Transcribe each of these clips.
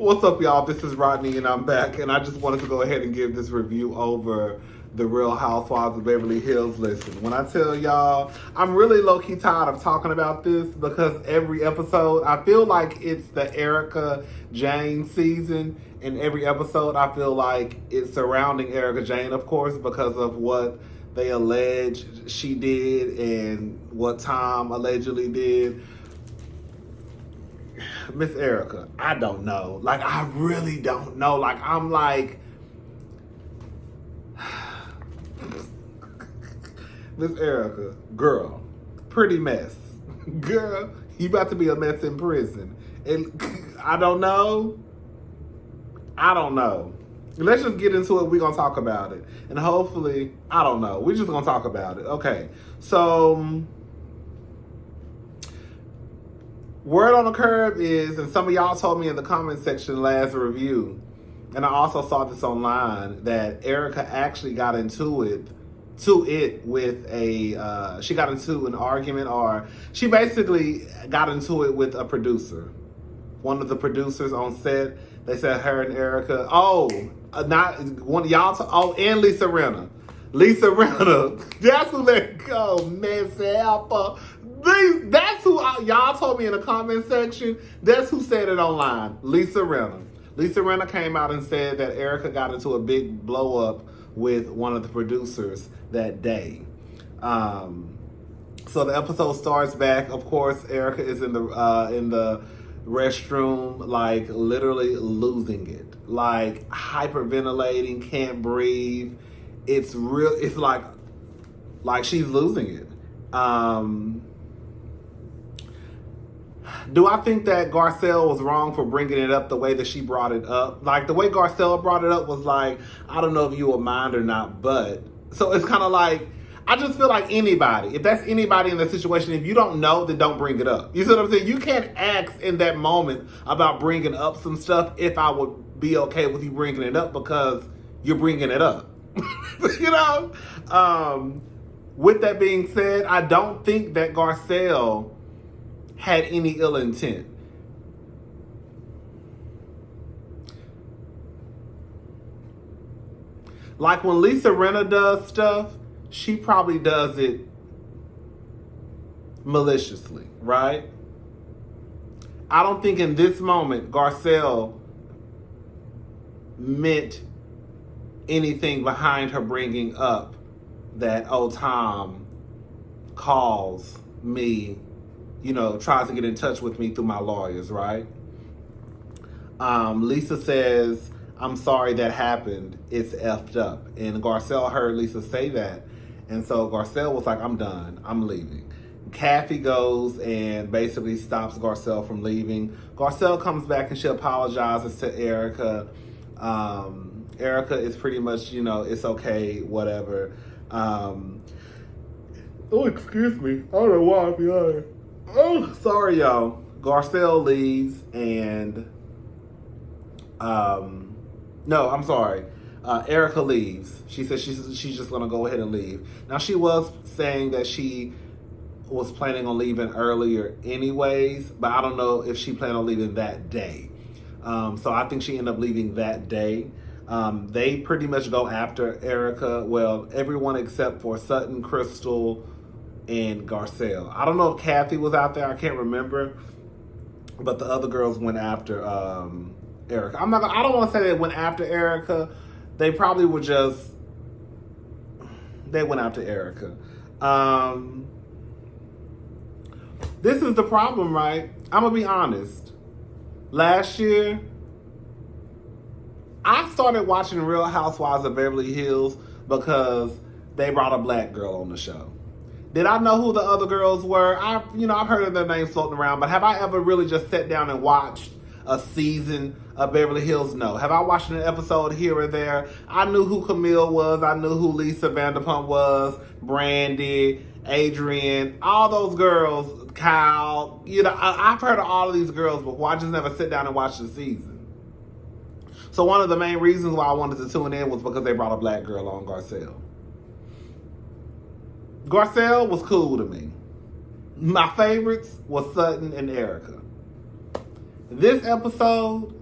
What's up, y'all? This is Rodney, and I'm back. And I just wanted to go ahead and give this review over the Real Housewives of Beverly Hills. Listen, when I tell y'all, I'm really low-key tired of talking about this because every episode, I feel like it's the Erica Jane season. And every episode, I feel like it's surrounding Erica Jane, of course, because of what they allege she did and what Tom allegedly did. Miss Erica, I don't know. Like, I really don't know. Like, I'm like, Miss Erica, girl, pretty mess. Girl, you about to be a mess in prison. And I don't know. Let's just get into it. We're going to talk about it. And hopefully, I don't know. We're just going to talk about it. Okay. So, word on the curb is, and some of y'all told me in the comment section last review, and I also saw this online, that Erica actually got into it with she got into an argument, or she basically got into it with a producer. One of the producers on set, they said her and Erica, not one of y'all, and Lisa Rinna. Lisa Rinna, that's who let go, Miss Alpha. That's who y'all told me in the comment section. That's who said it online. Lisa Rinna. Lisa Rinna came out and said that Erica got into a big blow up with one of the producers that day. So the episode starts back. Of course, Erica is in the restroom, like literally losing it, like hyperventilating, can't breathe. It's real. It's like she's losing it. Do I think that Garcelle was wrong for bringing it up the way that she brought it up? Like, the way Garcelle brought it up was like, I don't know if you will mind or not, but... So it's kind of like, I just feel like anybody, if that's anybody in the situation, if you don't know, then don't bring it up. You see what I'm saying? You can't ask in that moment about bringing up some stuff if I would be okay with you bringing it up because you're bringing it up. You know? With that being said, I don't think that Garcelle had any ill intent. Like when Lisa Rinna does stuff, she probably does it maliciously, right? I don't think in this moment Garcelle meant anything behind her bringing up that, Tom calls me, tries to get in touch with me through my lawyers, right? Lisa says, I'm sorry that happened. It's effed up. And Garcelle heard Lisa say that. And so Garcelle was like, I'm done. I'm leaving. Kathy goes and basically stops Garcelle from leaving. Garcelle comes back and she apologizes to Erica. Erica is pretty much, it's okay, whatever. Excuse me. I don't know why I'm behind. Oh, sorry, y'all. Garcelle leaves and... no, I'm sorry. Erica leaves. She says she's just going to go ahead and leave. Now, she was saying that she was planning on leaving earlier anyways, but I don't know if she planned on leaving that day. So I think she ended up leaving that day. They pretty much go after Erica. Well, everyone except for Sutton, Crystal, and Garcelle. I don't know if Kathy was out there. I can't remember. But the other girls went after Erica. I don't want to say they went after Erica. They probably were just... They went after Erica. This is the problem, right? I'm going to be honest. Last year, I started watching Real Housewives of Beverly Hills because they brought a black girl on the show. Did I know who the other girls were? I've heard of their names floating around, but have I ever really just sat down and watched a season of Beverly Hills? No. Have I watched an episode here or there? I knew who Camille was. I knew who Lisa Vanderpump was. Brandy, Adrienne, all those girls, Kyle. I've heard of all of these girls before. I just never sit down and watch the season. So one of the main reasons why I wanted to tune in was because they brought a black girl on, Garcelle. Garcelle was cool to me. My favorites was Sutton and Erica. This episode,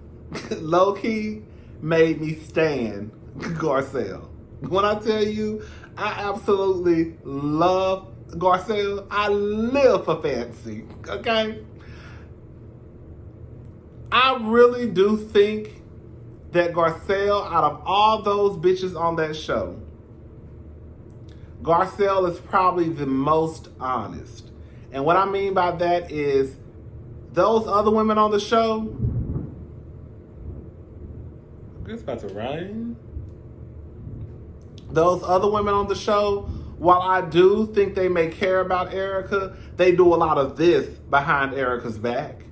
low-key made me stan Garcelle. When I tell you, I absolutely love Garcelle. I live for Fancy, okay? I really do think that Garcelle, out of all those bitches on that show, Garcelle is probably the most honest. And what I mean by that is those other women on the show, it's about to rain. Those other women on the show, while I do think they may care about Erica, they do a lot of this behind Erica's back.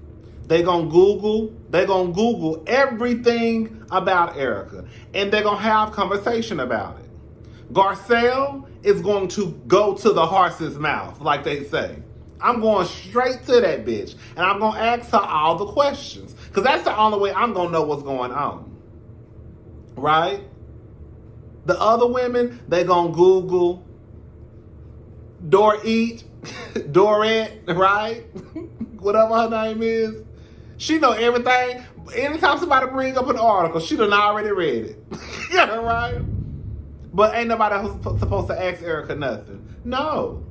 They're gonna Google everything about Erica, and they're gonna have conversation about it. Garcelle is going to go to the horse's mouth, like they say. I'm going straight to that bitch, and I'm gonna ask her all the questions, because that's the only way I'm gonna know what's going on. Right? The other women, they gonna Google Dorette, right? Whatever her name is. She know everything. Anytime somebody bring up an article, she done already read it. Yeah, right? But ain't nobody supposed to ask Erica nothing. No.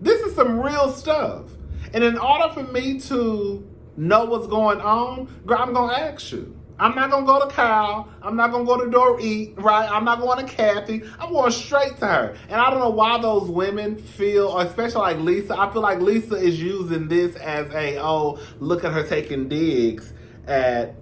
This is some real stuff. And in order for me to know what's going on, girl, I'm going to ask you. I'm not going to go to Kyle. I'm not going to go to Dorette, right? I'm not going to Kathy. I'm going straight to her. And I don't know why those women feel, or especially like Lisa, I feel like Lisa is using this as a, oh, look at her taking digs at,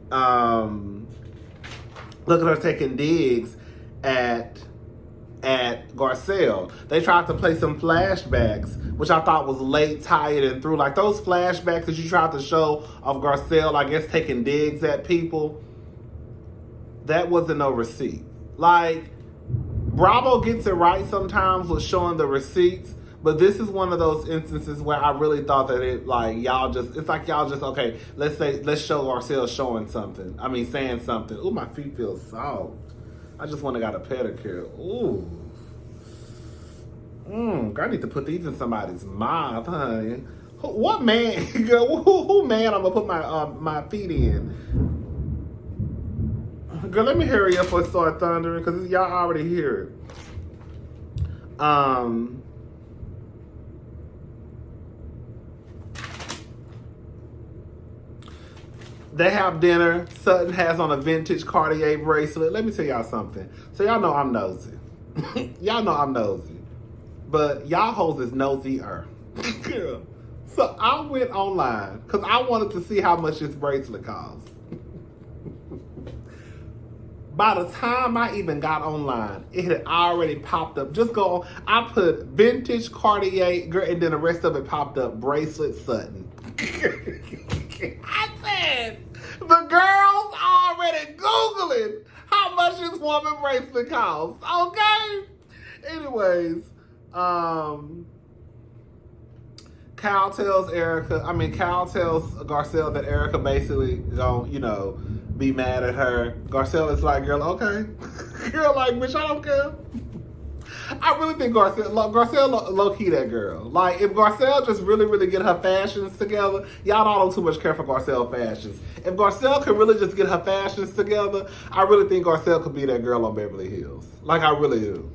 Garcelle. They tried to play some flashbacks, which I thought was late, tired, and through. Like those flashbacks that you tried to show of Garcelle, I guess, taking digs at people, that wasn't no receipt. Like, Bravo gets it right sometimes with showing the receipts, but this is one of those instances where I really thought that it's like y'all just, okay, let's show Garcelle showing something. I mean, saying something. Ooh, my feet feel soft. I just went and got a pedicure. Ooh. I need to put these in somebody's mouth, honey. What man, girl, who man I'm gonna put my feet in? Girl, let me hurry up or start thundering, because y'all already hear it. They have dinner. Sutton has on a vintage Cartier bracelet. Let me tell y'all something. So y'all know I'm nosy. Y'all know I'm nosy. But y'all hoes is nosier. Girl. So I went online because I wanted to see how much this bracelet costs. By the time I even got online, it had already popped up. Just go on. I put vintage Cartier, girl, and then the rest of it popped up, bracelet Sutton. I said, the girls already Googling how much this woman bracelet costs. Okay? Anyways, Kyle tells Garcelle that Erica basically gonna, be mad at her. Garcelle is like, girl, okay. Girl, like, bitch, I don't care. I really think Garcelle low-key that girl. Like, if Garcelle just really, really get her fashions together, y'all don't too much care for Garcelle fashions. If Garcelle could really just get her fashions together, I really think Garcelle could be that girl on Beverly Hills. Like, I really do.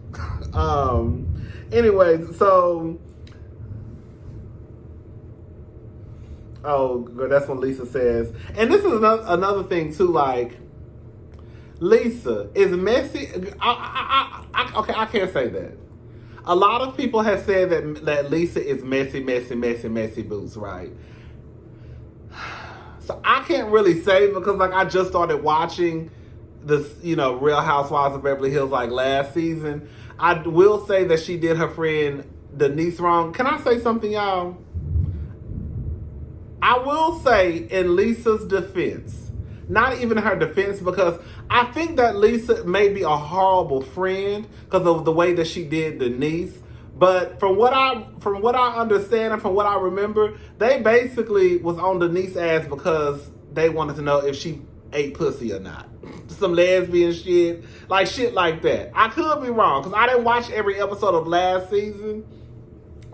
Anyways, so... Oh, girl, that's when Lisa says... And this is another thing, too, like... Lisa is messy. Okay, I can't say that. A lot of people have said that Lisa is messy boots, right? So I can't really say, because like I just started watching this, Real Housewives of Beverly Hills like last season. I will say that she did her friend Denise wrong. Can I say something, y'all? I will say in Lisa's defense, not even her defense, because I think that Lisa may be a horrible friend because of the way that she did Denise. But from what I understand and from what I remember, they basically was on Denise's ass because they wanted to know if she ate pussy or not. Some lesbian shit like that. I could be wrong because I didn't watch every episode of last season,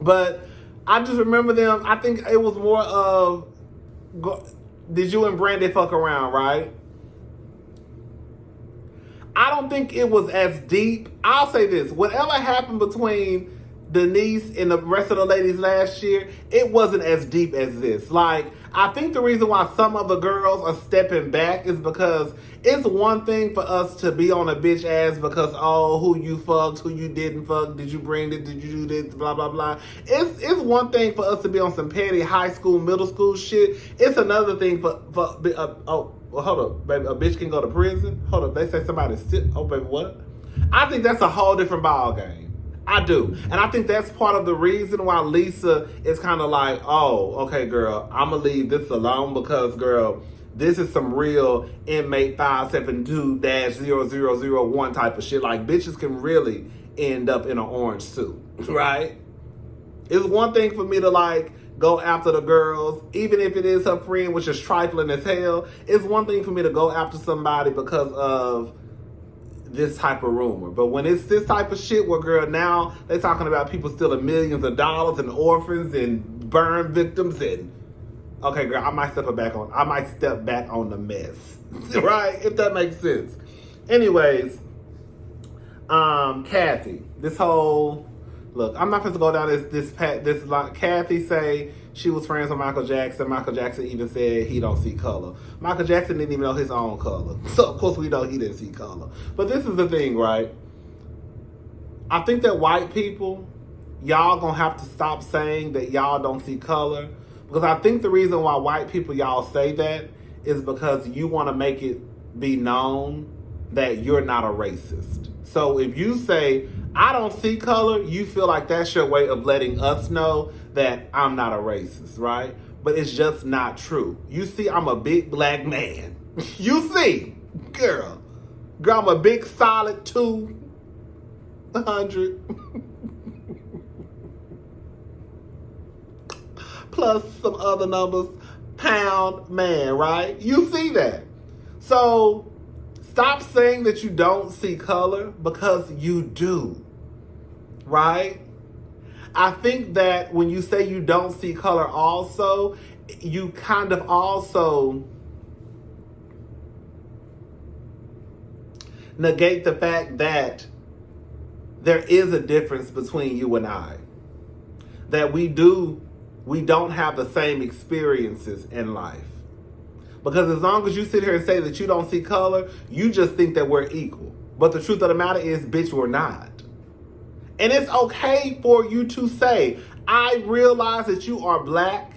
but I just remember them. I think it was more of, did you and Brandy fuck around, right? I don't think it was as deep. I'll say this. Whatever happened between Denise and the rest of the ladies last year, it wasn't as deep as this. Like, I think the reason why some of the girls are stepping back is because it's one thing for us to be on a bitch ass because, oh, who you fucked, who you didn't fuck, did you bring it, did you do this, blah, blah, blah. It's one thing for us to be on some petty high school, middle school shit. It's another thing for well, hold up, baby, a bitch can go to prison? Hold up, they say somebody's sick. Oh, baby, what? I think that's a whole different ball game. I do. And I think that's part of the reason why Lisa is kind of like, oh, okay, girl, I'm going to leave this alone because, girl, this is some real inmate 572-0001 type of shit. Like, bitches can really end up in an orange suit, right? It's one thing for me to, like, go after the girls, even if it is her friend, which is trifling as hell. It's one thing for me to go after somebody because of this type of rumor. But when it's this type of shit where, girl, now they're talking about people stealing millions of dollars and orphans and burn victims and, okay, girl, I might step back on the mess. Right? If that makes sense. Anyways, Kathy, this whole, look, I'm not supposed to go down this line. Kathy say she was friends with Michael Jackson. Michael Jackson even said he don't see color. Michael Jackson didn't even know his own color. So, of course, we know he didn't see color. But this is the thing, right? I think that white people, y'all gonna have to stop saying that y'all don't see color. Because I think the reason why white people, y'all say that is because you want to make it be known that you're not a racist. So if you say, I don't see color, you feel like that's your way of letting us know that I'm not a racist, right? But it's just not true. You see, I'm a big black man. You see, girl, I'm a big solid 200 plus some other numbers, pound man, right? You see that. So stop saying that you don't see color because you do, right? I think that when you say you don't see color also, you kind of also negate the fact that there is a difference between you and I. That we don't have the same experiences in life. Because as long as you sit here and say that you don't see color, you just think that we're equal. But the truth of the matter is, bitch, we're not. And it's okay for you to say, I realize that you are black.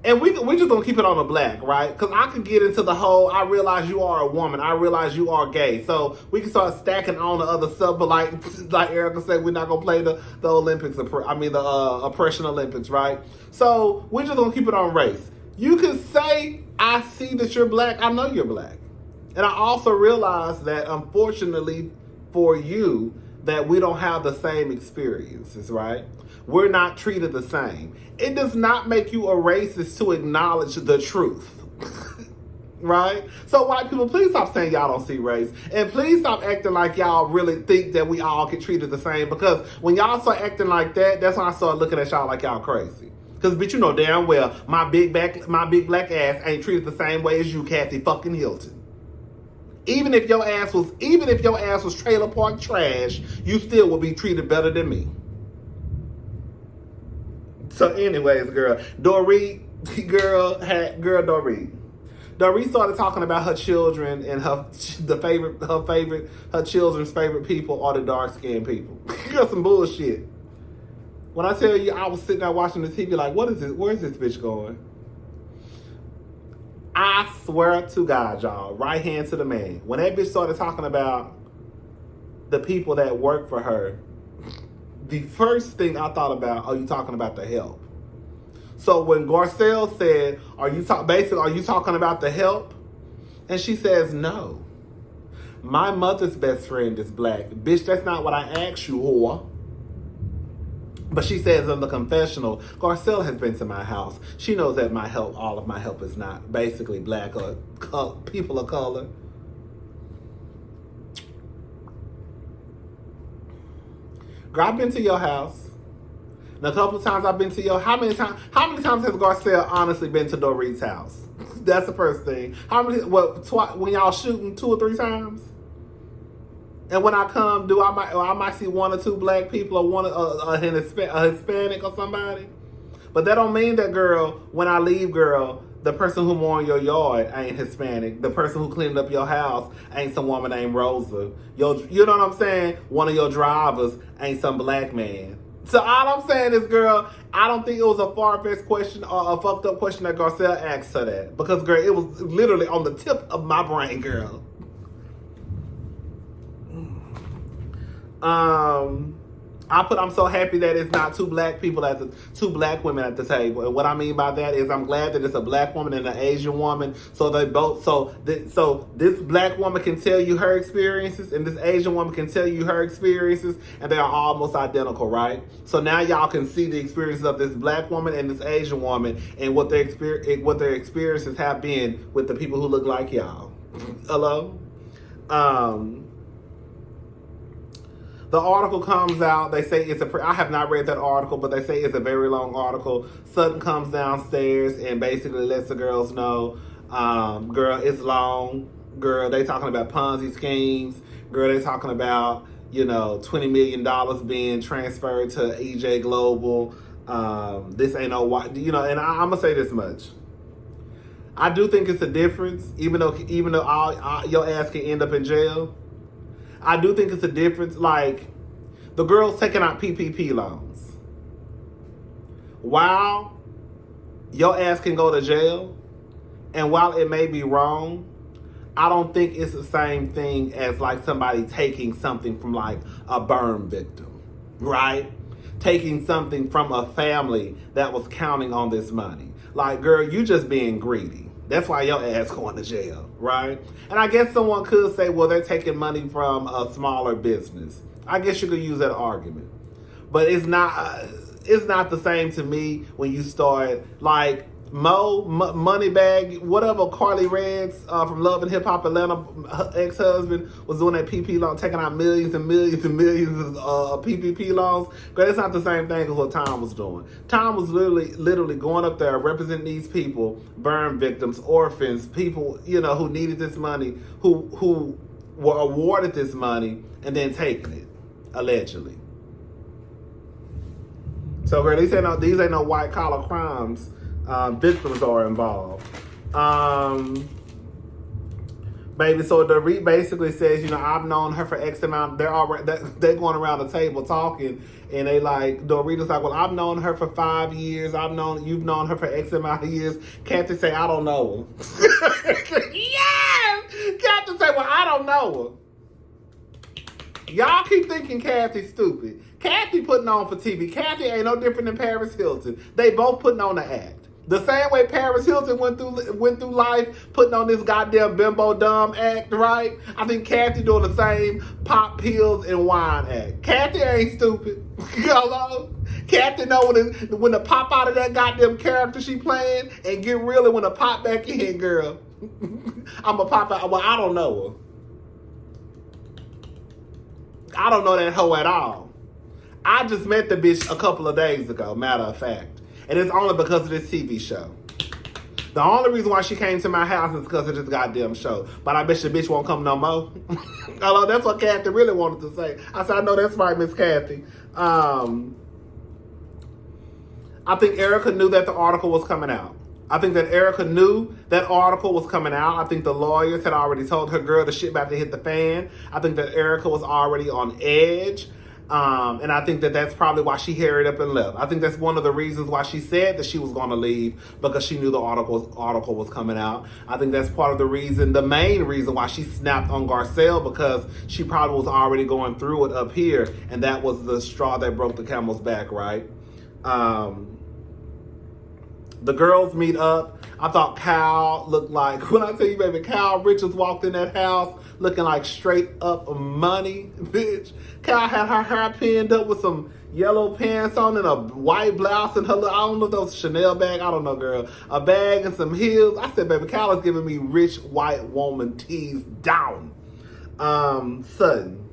And we just gonna keep it on the black, right? Because I could get into the whole, I realize you are a woman. I realize you are gay. So we can start stacking on the other stuff. But like Erica said, we're not gonna play the Olympics, the oppression Olympics, right? So we're just gonna keep it on race. You can say, I see that you're black. I know you're black. And I also realize that, unfortunately for you, that we don't have the same experiences, right? We're not treated the same. It does not make you a racist to acknowledge the truth. Right? So white people, please stop saying y'all don't see race. And please stop acting like y'all really think that we all get treated the same. Because when y'all start acting like that, that's when I start looking at y'all like y'all crazy. Because, bitch, you know damn well my big black ass ain't treated the same way as you, Kathy fucking Hilton. Even if your ass was trailer park trash, you still would be treated better than me. So, anyways, girl, Dorit started talking about her children and her children's favorite people are the dark skinned people. Girl, some bullshit. When I tell you, I was sitting there watching the TV like, what is this? Where is this bitch going? I swear to God, y'all, right hand to the man. When that bitch started talking about the people that work for her, the first thing I thought about, are you talking about the help? So when Garcelle said, are you talking about the help? And she says, no. My mother's best friend is black. Bitch, that's not what I asked you, whore. But she says in the confessional, Garcelle has been to my house. She knows that all of my help is not basically black or people of color. Girl, I've been to your house. And a couple of times I've been to your, how many times has Garcelle honestly been to Dorit's house? That's the first thing. When y'all shooting 2 or 3 times? And when I come, I might see one or two black people or a Hispanic or somebody. But that don't mean that, girl, when I leave, girl, the person who mowing your yard ain't Hispanic. The person who cleaned up your house ain't some woman named Rosa. You know what I'm saying? One of your drivers ain't some black man. So all I'm saying is, girl, I don't think it was a far-fetched question or a fucked up question that Garcelle asked her that. Because, girl, it was literally on the tip of my brain, girl. I'm so happy that it's not two black women at the table. And what I mean by that is I'm glad that it's a black woman and an Asian woman. So this black woman can tell you her experiences and this Asian woman can tell you her experiences, and they are almost identical, right? So now y'all can see the experiences of this black woman and this Asian woman and what their experiences have been with the people who look like y'all. Hello? The article comes out. They say I have not read that article, but they say it's a very long article. Sutton comes downstairs and basically lets the girls know, girl, it's long. Girl, they talking about Ponzi schemes. Girl, they talking about, $20 million being transferred to EJ Global. This ain't no, and I'm going to say this much. I do think it's a difference, even though all your ass can end up in jail. I do think it's a difference. Like, the girls taking out PPP loans. While your ass can go to jail, and while it may be wrong, I don't think it's the same thing as like somebody taking something from like a burn victim, right? Taking something from a family that was counting on this money. Like, girl, you just being greedy. That's why your ass going to jail, right? And I guess someone could say, well, they're taking money from a smaller business. I guess you could use that argument. But it's not the same to me when you start, like, Moneybag, whatever Carly Red's from Love and Hip Hop Atlanta, her ex-husband, was doing that PPP loan, taking out millions and millions and millions of PPP loans. But it's not the same thing as what Tom was doing. Tom was literally going up there representing these people, burn victims, orphans, people, who needed this money, who were awarded this money and then taking it, allegedly. So, girl, these ain't no white collar crimes. Victims are involved. Baby, so Dorit basically says, I've known her for X amount. They're going around the table talking, and they like, Dorit is like, well, I've known her for 5 years. You've known her for X amount of years. Kathy say, I don't know her. Yes! Kathy say, well, I don't know her. Y'all keep thinking Kathy's stupid. Kathy putting on for TV. Kathy ain't no different than Paris Hilton. They both putting on the act. The same way Paris Hilton went through life putting on this goddamn bimbo dumb act, right? I think Kathy doing the same pop pills and wine act. Kathy ain't stupid. Hello? Kathy know when to pop out of that goddamn character she playing and get really when to pop back in, girl. I'ma pop out. Well, I don't know her. I don't know that hoe at all. I just met the bitch a couple of days ago, matter of fact. And it's only because of this TV show. The only reason why she came to my house is because of this goddamn show. But I bet the bitch won't come no more. Hello, that's what Kathy really wanted to say. I said, I know that's right, Miss Kathy. I think Erica knew that the article was coming out. I think that Erica knew that article was coming out. I think the lawyers had already told her girl the shit about to hit the fan. I think that Erica was already on edge. And I think that that's probably why she hurried up and left. I think that's one of the reasons why she said that she was going to leave, because she knew the article was coming out. I think that's part of the main reason why she snapped on Garcelle, because she probably was already going through it up here, and that was the straw that broke the camel's back, right? The girls meet up. I thought Kyle looked like, when I tell you, baby, Kyle Richards walked in that house looking like straight up money, bitch. Kyle had her hair pinned up with some yellow pants on and a white blouse and her, I don't know if that was a Chanel bag, I don't know, girl. A bag and some heels. I said, baby, Kyle is giving me rich white woman tease down. Sutton.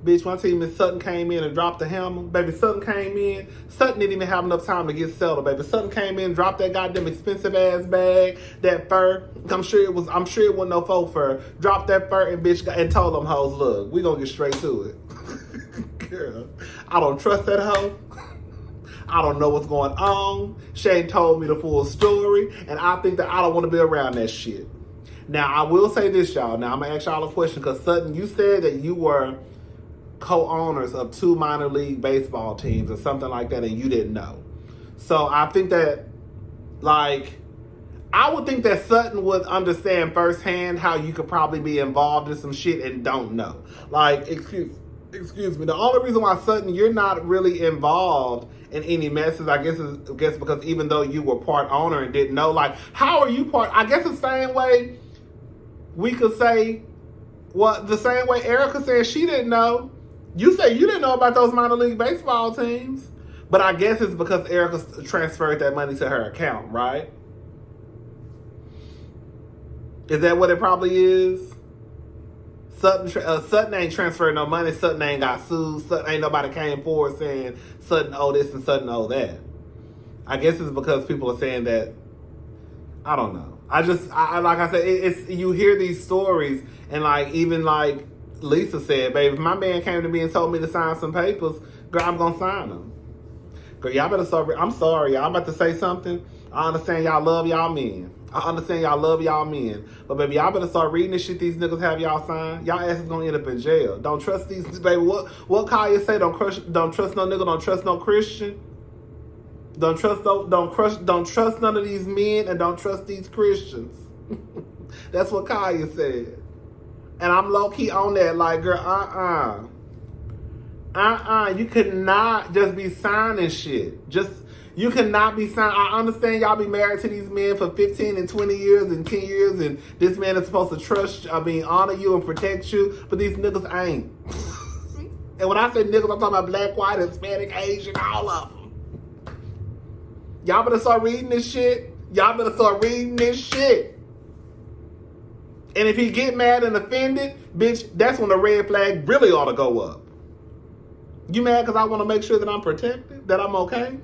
Bitch, my team Miss Sutton came in and dropped the hammer. Baby, Sutton came in. Sutton didn't even have enough time to get settled, baby. Sutton came in, dropped that goddamn expensive ass bag, that fur. I'm sure it wasn't no faux fur. Dropped that fur and bitch and told them hoes, look, we gonna get straight to it. Girl, I don't trust that hoe. I don't know what's going on. She ain't told me the full story, and I think that I don't want to be around that shit. Now, I will say this, y'all. Now, I'm going to ask y'all a question, because Sutton, you said that you were co-owners of 2 minor league baseball teams or something like that, and you didn't know. So, I think that, like, I would think that Sutton would understand firsthand how you could probably be involved in some shit and don't know. Like, excuse me. The only reason why, Sutton, you're not really involved in any messes, I guess because even though you were part owner and didn't know, like, how are you part? I guess the same way we could say, the same way Erica said she didn't know. You say you didn't know about those minor league baseball teams, but I guess it's because Erica transferred that money to her account, right? Is that what it probably is? Sutton ain't transferred no money. Sutton ain't got sued. Sutton ain't nobody came forward saying Sutton owe this and Sutton owe that. I guess it's because people are saying that. I don't know. Like I said, it's you hear these stories, and like even like Lisa said, baby, if my man came to me and told me to sign some papers, girl, I'm gonna sign them. Girl, y'all better start. I'm sorry, y'all. I'm about to say something. I understand y'all love y'all men. But baby, y'all better start reading this shit these niggas have y'all sign. Y'all asses gonna end up in jail. Don't trust these, baby. What Kaya say? Don't trust no nigga. Don't trust no Christian. Don't trust none of these men, and don't trust these Christians. That's what Kaya said. And I'm low key on that. Like, girl, you could not just be signing shit. You cannot be signed. I understand y'all be married to these men for 15 and 20 years and 10 years, and this man is supposed to honor you and protect you, but these niggas ain't. And when I say niggas, I'm talking about black, white, Hispanic, Asian, all of them. Y'all better start reading this shit. And if he get mad and offended, bitch, that's when the red flag really ought to go up. You mad because I want to make sure that I'm protected, that I'm okay?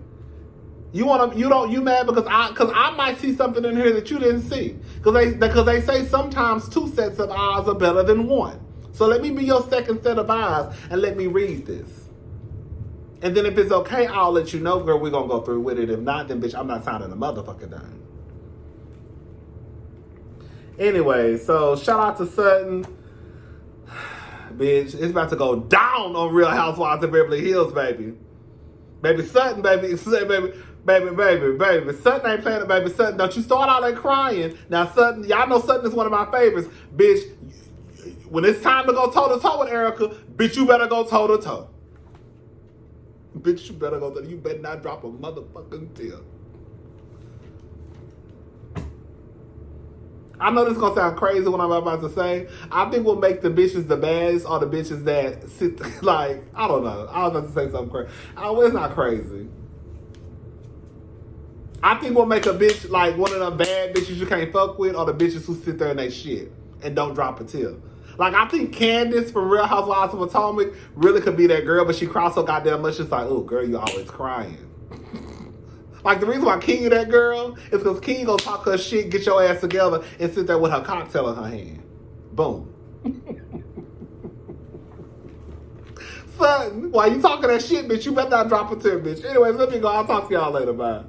You mad because I might see something in here that you didn't see. Because they say sometimes 2 sets of eyes are better than 1. So let me be your second set of eyes and let me read this. And then if it's okay, I'll let you know, girl, we're going to go through with it. If not, then bitch, I'm not signing a motherfucking thing. Anyway, so shout out to Sutton. Bitch, it's about to go down on Real Housewives of Beverly Hills, baby. Baby Sutton, baby. Sutton ain't playing it, baby. Sutton, don't you start all that crying. Now, Sutton, y'all know Sutton is one of my favorites. Bitch, when it's time to go toe-to-toe with Erica, bitch, you better go toe-to-toe. Bitch, you better go toe-to-toe. You better not drop a motherfucking tear. I know this is going to sound crazy what I'm about to say. I think what make the bitches the baddest are the bitches that sit, like, I don't know. I was about to say something crazy. It's not crazy. I think what make a bitch, like, one of them bad bitches you can't fuck with are the bitches who sit there and they shit and don't drop a tear. Like, I think Candace from Real Housewives of Potomac really could be that girl, but she cries so goddamn much. It's like, oh, girl, you always crying. Like, the reason why King that girl is because King gonna talk her shit, get your ass together, and sit there with her cocktail in her hand. Boom. Son, while you talking that shit, bitch, you better not drop a tear, bitch. Anyways, let me go. I'll talk to y'all later. Bye.